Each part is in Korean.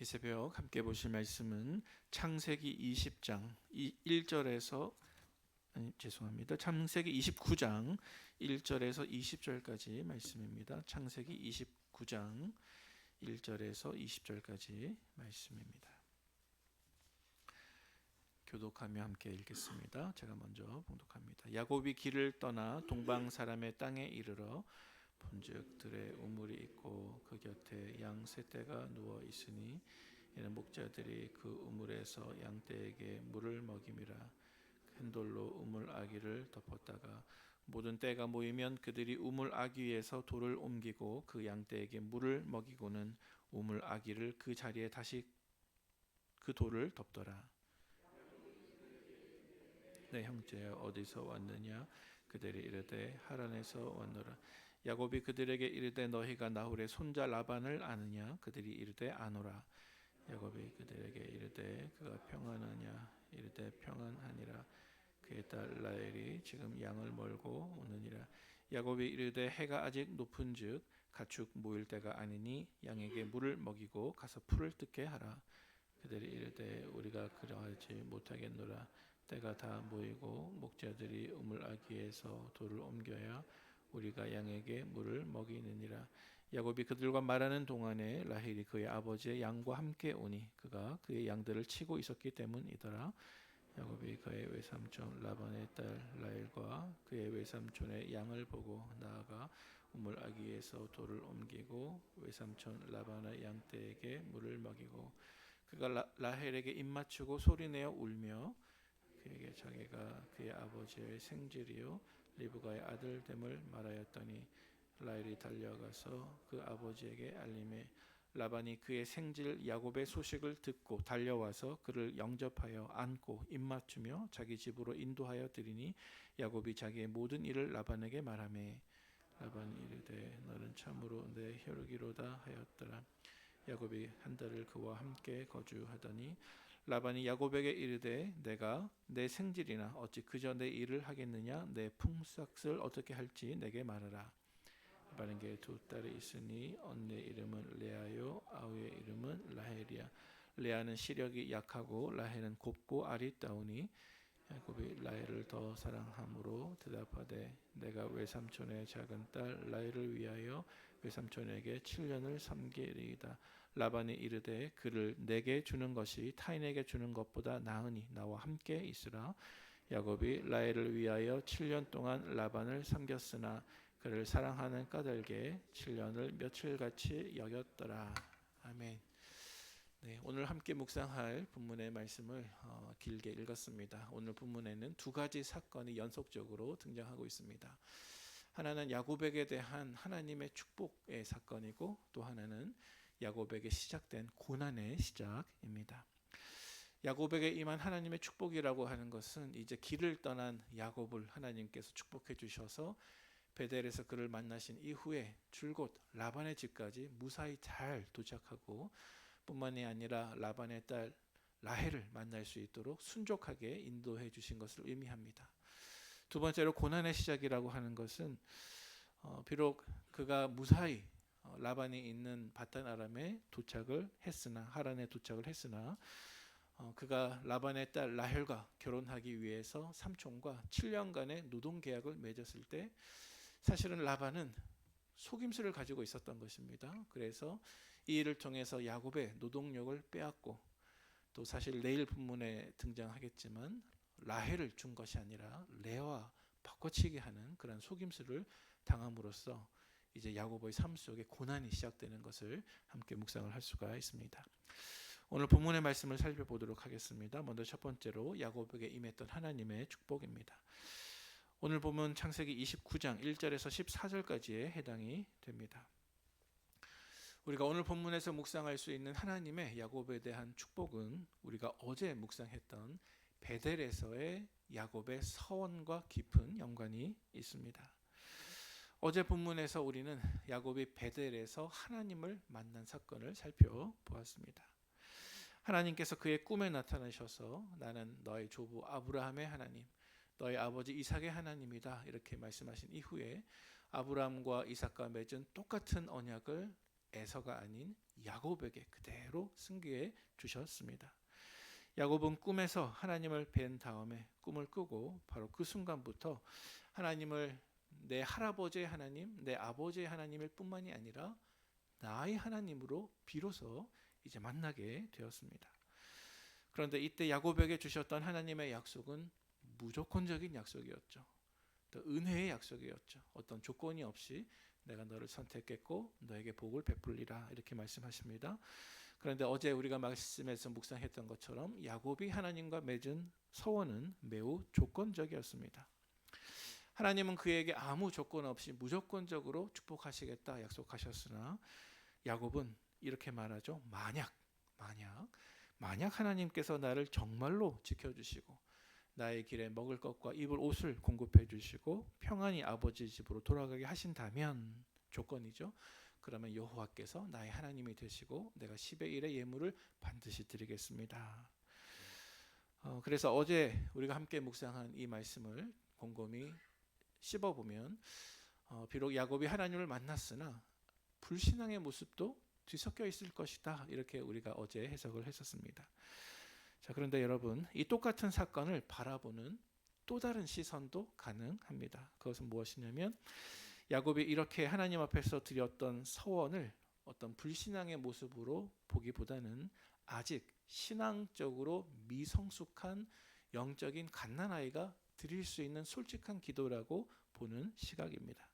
이 새벽 함께 보실 말씀은 창세기 20장 1절에서 창세기 29장 1절에서 20절까지 말씀입니다. 창세기 29장 1절에서 20절까지 말씀입니다. 교독하며 함께 읽겠습니다. 제가 먼저 봉독합니다. 야곱이 길을 떠나 동방 사람의 땅에 이르러 본즉 들에 우물이 있고 그 곁에 양 세 떼가 누워 있으니 이는 목자들이 그 우물에서 양떼에게 물을 먹임이라. 큰 돌로 우물 아귀를 덮었다가 모든 떼가 모이면 그들이 우물 아귀에서 돌을 옮기고 그 양떼에게 물을 먹이고는 우물 아귀를 그 자리에 다시 그 돌을 덮더라. 내 형제여 어디서 왔느냐? 그들이 이르되 하란에서 왔노라. 야곱이 그들에게 이르되 너희가 나홀의 손자 라반을 아느냐? 그들이 이르되 아노라. 야곱이 그들에게 이르되 그가 평안하냐? 이르되 평안하니라. 그의 딸 라헬이 지금 양을 몰고 오느니라. 야곱이 이르되 해가 아직 높은즉 가축 모일 때가 아니니 양에게 물을 먹이고 가서 풀을 뜯게 하라. 그들이 이르되 우리가 그러하지 못하겠노라. 때가 다 모이고 목자들이 우물 아귀에서 돌을 옮겨야 우리가 양에게 물을 먹이느니라. 야곱이 그들과 말하는 동안에 라헬이 그의 아버지의 양과 함께 오니 그가 그의 양들을 치고 있었기 때문이더라. 야곱이 그의 외삼촌 라반의 딸 라헬과 그의 외삼촌의 양을 보고 나아가 우물 아귀에서 돌을 옮기고 외삼촌 라반의 양떼에게 물을 먹이고 그가 라헬에게 입맞추고 소리내어 울며 그에게 자기가 그의 아버지의 생질이요 리브가의 아들됨을 말하였더니 라헬이 달려가서 그 아버지에게 알림해 라반이 그의 생질 야곱의 소식을 듣고 달려와서 그를 영접하여 안고 입맞추며 자기 집으로 인도하여 드리니 야곱이 자기의 모든 일을 라반에게 말하매 라반이 이르되 너는 참으로 내 혈육이로다 하였더라. 야곱이 한 달을 그와 함께 거주하더니 라반이 야곱에게 이르되 내가 내 생질이나 어찌 그저 내 일을 하겠느냐? 내 품삯을 어떻게 할지 내게 말하라. 라반에게 두 딸이 있으니 언니의 이름은 레아요 아우의 이름은 라헬이야. 레아는 시력이 약하고 라헬은 곱고 아리따우니 야곱이 라헬을 더 사랑함으로 대답하되 내가 외삼촌의 작은 딸 라헬을 위하여 외삼촌에게 7년을 섬기리이다. 라반이 이르되 그를 내게 주는 것이 타인에게 주는 것보다 나으니 나와 함께 있으라. 야곱이 라헬을 위하여 7년 동안 라반을 섬겼으나 그를 사랑하는 까닭에 7년을 며칠같이 여겼더라. 아멘. 네, 오늘 함께 묵상할 본문의 말씀을 길게 읽었습니다. 오늘 본문에는 두 가지 사건이 연속적으로 등장하고 있습니다. 하나는 야곱에게 대한 하나님의 축복의 사건이고 또 하나는 야곱에게 시작된 고난의 시작입니다. 야곱에게 임한 하나님의 축복이라고 하는 것은 이제 길을 떠난 야곱을 하나님께서 축복해 주셔서 베델에서 그를 만나신 이후에 줄곧 라반의 집까지 무사히 잘 도착하고 뿐만이 아니라 라반의 딸 라헬을 만날 수 있도록 순종하게 인도해 주신 것을 의미합니다. 두 번째로 고난의 시작이라고 하는 것은 비록 그가 무사히 라반이 있는 바단 아람에 도착을 했으나 하란에 도착을 했으나 그가 라반의 딸 라헬과 결혼하기 위해서 삼촌과 7년간의 노동 계약을 맺었을 때 사실은 라반은 속임수를 가지고 있었던 것입니다. 그래서 이 일을 통해서 야곱의 노동력을 빼앗고 또 사실 내일 본문에 등장하겠지만 라헬을 준 것이 아니라 레아와 바꿔치기 하는 그런 속임수를 당함으로써 이제 야곱의 삶 속에 고난이 시작되는 것을 함께 묵상을 할 수가 있습니다. 오늘 본문의 말씀을 살펴보도록 하겠습니다. 먼저 첫 번째로 야곱에게 임했던 하나님의 축복입니다. 오늘 보면 창세기 29장 1절에서 14절까지에 해당이 됩니다. 우리가 오늘 본문에서 묵상할 수 있는 하나님의 야곱에 대한 축복은 우리가 어제 묵상했던 베델에서의 야곱의 서원과 깊은 연관이 있습니다. 어제 본문에서 우리는 야곱이 베델에서 하나님을 만난 사건을 살펴보았습니다. 하나님께서 그의 꿈에 나타나셔서 나는 너의 조부 아브라함의 하나님, 너의 아버지 이삭의 하나님이다 이렇게 말씀하신 이후에 아브라함과 이삭과 맺은 똑같은 언약을 에서가 아닌 야곱에게 그대로 승계해 주셨습니다. 야곱은 꿈에서 하나님을 뵌 다음에 꿈을 꾸고 바로 그 순간부터 하나님을 내 할아버지의 하나님, 내 아버지의 하나님일 뿐만이 아니라 나의 하나님으로 비로소 이제 만나게 되었습니다. 그런데 이때 야곱에게 주셨던 하나님의 약속은 무조건적인 약속이었죠. 또 은혜의 약속이었죠. 어떤 조건이 없이 내가 너를 선택했고 너에게 복을 베풀리라 이렇게 말씀하십니다. 그런데 어제 우리가 말씀에서 묵상했던 것처럼 야곱이 하나님과 맺은 서원은 매우 조건적이었습니다. 하나님은 그에게 아무 조건 없이 무조건적으로 축복하시겠다 약속하셨으나 야곱은 이렇게 말하죠. 만약 하나님께서 나를 정말로 지켜주시고 나의 길에 먹을 것과 입을 옷을 공급해 주시고 평안히 아버지 집으로 돌아가게 하신다면 조건이죠. 그러면 여호와께서 나의 하나님이 되시고 내가 10의 1의 예물을 반드시 드리겠습니다. 그래서 어제 우리가 함께 묵상한 이 말씀을 곰곰이 씹어보면 비록 야곱이 하나님을 만났으나 불신앙의 모습도 뒤섞여 있을 것이다. 이렇게 우리가 어제 해석을 했었습니다. 자, 그런데 여러분, 이 똑같은 사건을 바라보는 또 다른 시선도 가능합니다. 그것은 무엇이냐면 야곱이 이렇게 하나님 앞에서 드렸던 서원을 어떤 불신앙의 모습으로 보기보다는 아직 신앙적으로 미성숙한 영적인 갓난아이가 드릴 수 있는 솔직한 기도라고 보는 시각입니다.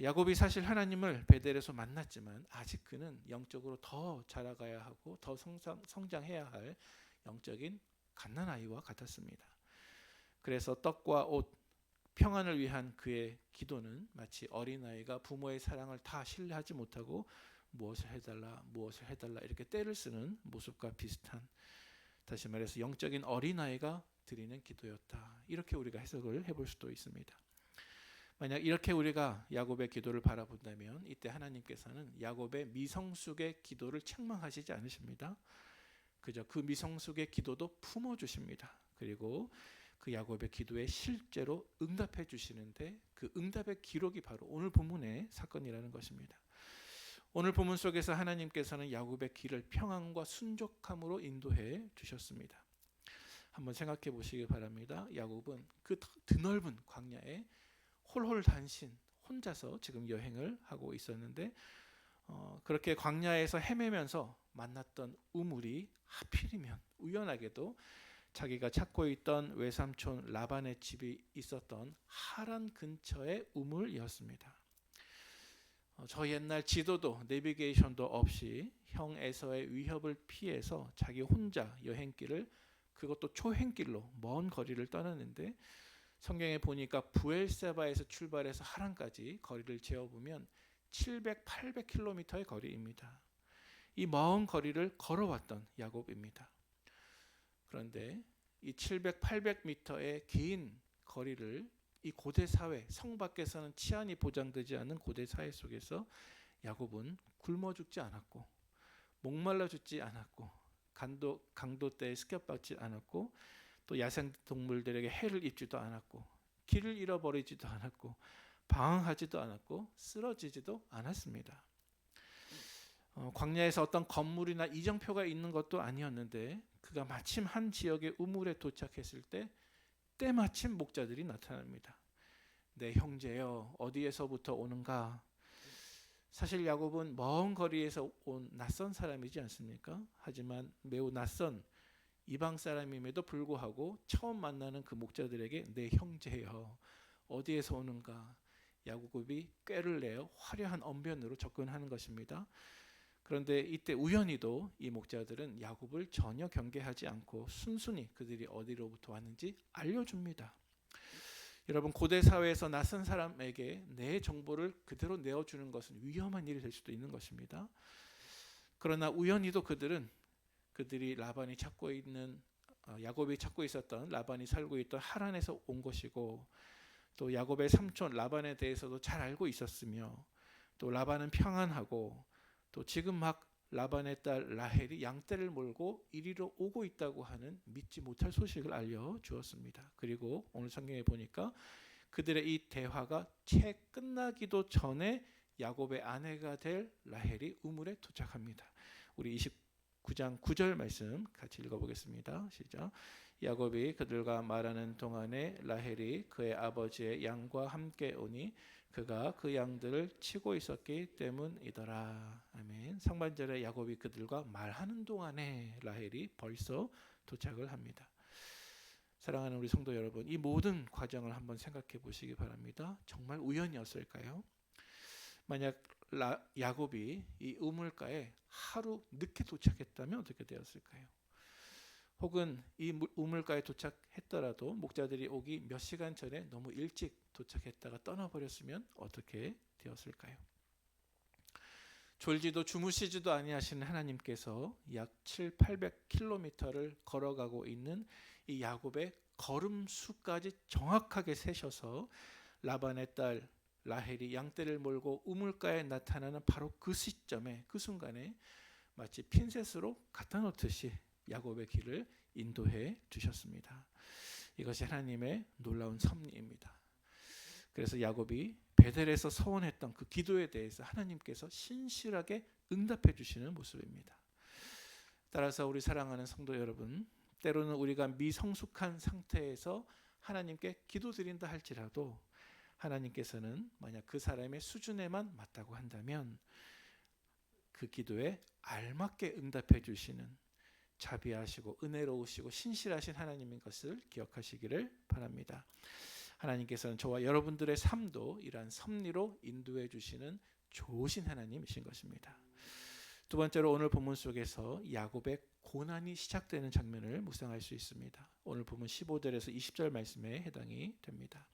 야곱이 사실 하나님을 베델에서 만났지만 아직 그는 영적으로 더 자라가야 하고 더 성장해야 할 영적인 갓난아이와 같았습니다. 그래서 떡과 옷, 평안을 위한 그의 기도는 마치 어린아이가 부모의 사랑을 다 신뢰하지 못하고 무엇을 해달라 이렇게 떼를 쓰는 모습과 비슷한, 다시 말해서 영적인 어린아이가 드리는 기도였다. 이렇게 우리가 해석을 해볼 수도 있습니다. 만약 이렇게 우리가 야곱의 기도를 바라본다면 이때 하나님께서는 야곱의 미성숙의 기도를 책망하시지 않으십니다. 그저 그 미성숙의 기도도 품어주십니다. 그리고 그 야곱의 기도에 실제로 응답해 주시는데 그 응답의 기록이 바로 오늘 본문의 사건이라는 것입니다. 오늘 본문 속에서 하나님께서는 야곱의 길을 평안과 순족함으로 인도해 주셨습니다. 한번 생각해 보시기 바랍니다. 야곱은 그 드넓은 광야에 홀홀단신 혼자서 지금 여행을 하고 있었는데 그렇게 광야에서 헤매면서 만났던 우물이 하필이면 우연하게도 자기가 찾고 있던 외삼촌 라반의 집이 있었던 하란 근처의 우물이었습니다. 저 옛날 지도도 내비게이션도 없이 형 에서의 위협을 피해서 자기 혼자 여행길을, 그것도 초행길로 먼 거리를 떠났는데 성경에 보니까 부엘세바에서 출발해서 하란까지 거리를 재어보면 700, 800km의 거리입니다. 이 먼 거리를 걸어왔던 야곱입니다. 그런데 이 700, 800m의 긴 거리를 이 고대 사회, 성 밖에서는 치안이 보장되지 않은 고대 사회 속에서 야곱은 굶어 죽지 않았고 목말라 죽지 않았고 강도 때에 습격받지 않았고 또 야생 동물들에게 해를 입지도 않았고 길을 잃어버리지도 않았고 방황하지도 않았고 쓰러지지도 않았습니다. 광야에서 어떤 건물이나 이정표가 있는 것도 아니었는데 그가 마침 한 지역의 우물에 도착했을 때 때마침 목자들이 나타납니다. 내 형제여 어디에서부터 오는가? 사실 야곱은 먼 거리에서 온 낯선 사람이지 않습니까? 하지만 매우 낯선 이방 사람임에도 불구하고 처음 만나는 그 목자들에게 내 형제여 어디에서 오는가? 야곱이 꾀를 내어 화려한 언변으로 접근하는 것입니다. 그런데 이때 우연히도 이 목자들은 야곱을 전혀 경계하지 않고 순순히 그들이 어디로부터 왔는지 알려줍니다. 여러분, 고대 사회에서 낯선 사람에게 내 정보를 그대로 내어주는 것은 위험한 일이 될 수도 있는 것입니다. 그러나 우연히도 그들이 라반이 찾고 있는 야곱이 찾고 있었던 라반이 살고 있던 하란에서 온 것이고 또 야곱의 삼촌 라반에 대해서도 잘 알고 있었으며 또 라반은 평안하고 또 지금 막 라반의 딸 라헬이 양떼를 몰고 이리로 오고 있다고 하는 믿지 못할 소식을 알려주었습니다. 그리고 오늘 성경에 보니까 그들의 이 대화가 채 끝나기도 전에 야곱의 아내가 될 라헬이 우물에 도착합니다. 우리 29장 9절 말씀 같이 읽어보겠습니다. 시작. 야곱이 그들과 말하는 동안에 라헬이 그의 아버지의 양과 함께 오니 그가 그 양들을 치고 있었기 때문이더라. 아멘. 상반절에 야곱이 그들과 말하는 동안에 라헬이 벌써 도착을 합니다. 사랑하는 우리 성도 여러분, 이 모든 과정을 한번 생각해 보시기 바랍니다. 정말 우연이었을까요? 만약 야곱이 이 우물가에 하루 늦게 도착했다면 어떻게 되었을까요? 혹은 이 우물가에 도착했더라도 목자들이 오기 몇 시간 전에 너무 일찍 도착했다가 떠나버렸으면 어떻게 되었을까요? 졸지도 주무시지도 아니하시는 하나님께서 약 700-800km를 걸어가고 있는 이 야곱의 걸음수까지 정확하게 세셔서 라반의 딸 라헬이 양떼를 몰고 우물가에 나타나는 바로 그 시점에, 그 순간에 마치 핀셋으로 갖다 놓듯이 야곱의 길을 인도해 주셨습니다. 이것이 하나님의 놀라운 섭리입니다. 그래서 야곱이 베델에서 서원했던 그 기도에 대해서 하나님께서 신실하게 응답해 주시는 모습입니다. 따라서 우리 사랑하는 성도 여러분, 때로는 우리가 미성숙한 상태에서 하나님께 기도드린다 할지라도 하나님께서는 만약 그 사람의 수준에만 맞다고 한다면 그 기도에 알맞게 응답해 주시는 자비하시고 은혜로우시고 신실하신 하나님인 것을 기억하시기를 바랍니다. 하나님께서는 저와 여러분들의 삶도 이러한 섭리로 인도해 주시는 좋으신 하나님이신 것입니다. 두 번째로 오늘 본문 속에서 야곱의 고난이 시작되는 장면을 묵상할 수 있습니다. 오늘 본문 15절에서 20절 말씀에 해당이 됩니다.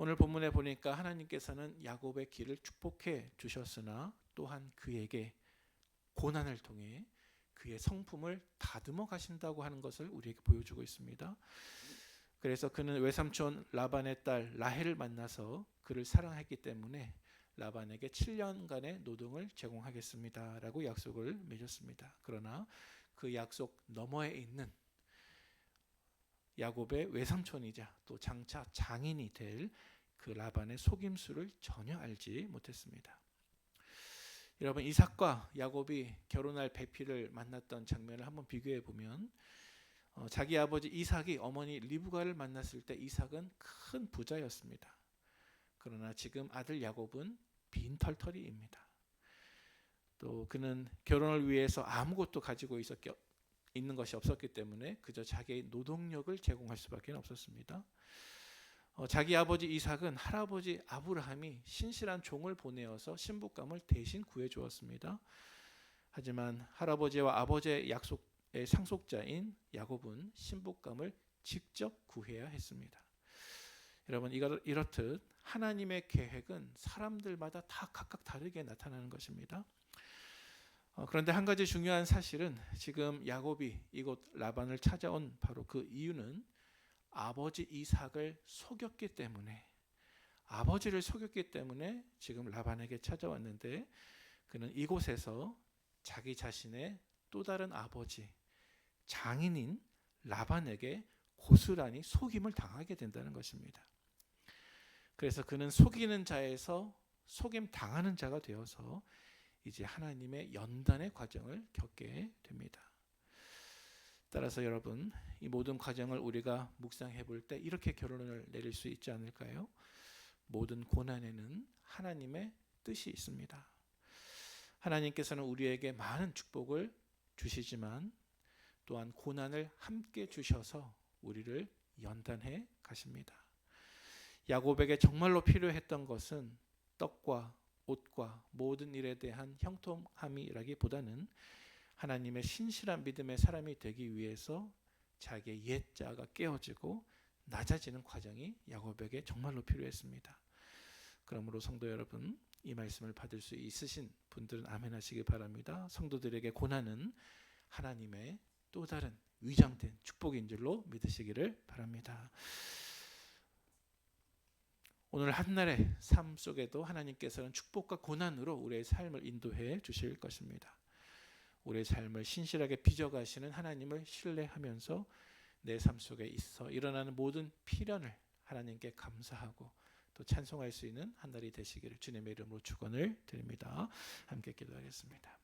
오늘 본문에 보니까 하나님께서는 야곱의 길을 축복해 주셨으나 또한 그에게 고난을 통해 그의 성품을 다듬어 가신다고 하는 것을 우리에게 보여주고 있습니다. 그래서 그는 외삼촌 라반의 딸 라헬을 만나서 그를 사랑했기 때문에 라반에게 7년간의 노동을 제공하겠습니다 라고 약속을 맺었습니다. 그러나 그 약속 너머에 있는 야곱의 외삼촌이자 또 장차 장인이 될 그 라반의 속임수를 전혀 알지 못했습니다. 여러분, 이삭과 야곱이 결혼할 배필을 만났던 장면을 한번 비교해 보면 자기 아버지 이삭이 어머니 리브가를 만났을 때 이삭은 큰 부자였습니다. 그러나 지금 아들 야곱은 빈털터리입니다. 또 그는 결혼을 위해서 아무것도 가지고 있는 것이 없었기 때문에 그저 자기의 노동력을 제공할 수밖에 없었습니다. 자기 아버지 이삭은 할아버지 아브라함이 신실한 종을 보내어서 신부감을 대신 구해주었습니다. 하지만 할아버지와 아버지의 약속의 상속자인 야곱은 신부감을 직접 구해야 했습니다. 여러분, 이렇듯 하나님의 계획은 사람들마다 다 각각 다르게 나타나는 것입니다. 그런데 한 가지 중요한 사실은 지금 야곱이 이곳 라반을 찾아온 바로 그 이유는 아버지 이삭을 속였기 때문에, 아버지를 속였기 때문에 지금 라반에게 찾아왔는데 그는 이곳에서 자기 자신의 또 다른 아버지 장인인 라반에게 고스란히 속임을 당하게 된다는 것입니다. 그래서 그는 속이는 자에서 속임 당하는 자가 되어서 이제 하나님의 연단의 과정을 겪게 됩니다. 따라서 여러분, 이 모든 과정을 우리가 묵상해 볼 때 이렇게 결론을 내릴 수 있지 않을까요? 모든 고난에는 하나님의 뜻이 있습니다. 하나님께서는 우리에게 많은 축복을 주시지만 또한 고난을 함께 주셔서 우리를 연단해 가십니다. 야곱에게 정말로 필요했던 것은 떡과 옷과 모든 일에 대한 형통함이라기보다는 하나님의 신실한 믿음의 사람이 되기 위해서 자기의 옛자가 깨어지고 낮아지는 과정이 야곱에게 정말로 필요했습니다. 그러므로 성도 여러분, 이 말씀을 받을 수 있으신 분들은 아멘 하시기 바랍니다. 성도들에게 고난은 하나님의 또 다른 위장된 축복인 줄로 믿으시기를 바랍니다. 오늘 한날의 삶 속에도 하나님께서는 축복과 고난으로 우리의 삶을 인도해 주실 것입니다. 우리의 삶을 신실하게 빚어가시는 하나님을 신뢰하면서 내 삶 속에 있어 일어나는 모든 필연을 하나님께 감사하고 또 찬송할 수 있는 한 달이 되시기를 주님의 이름으로 축원을 드립니다. 함께 기도하겠습니다.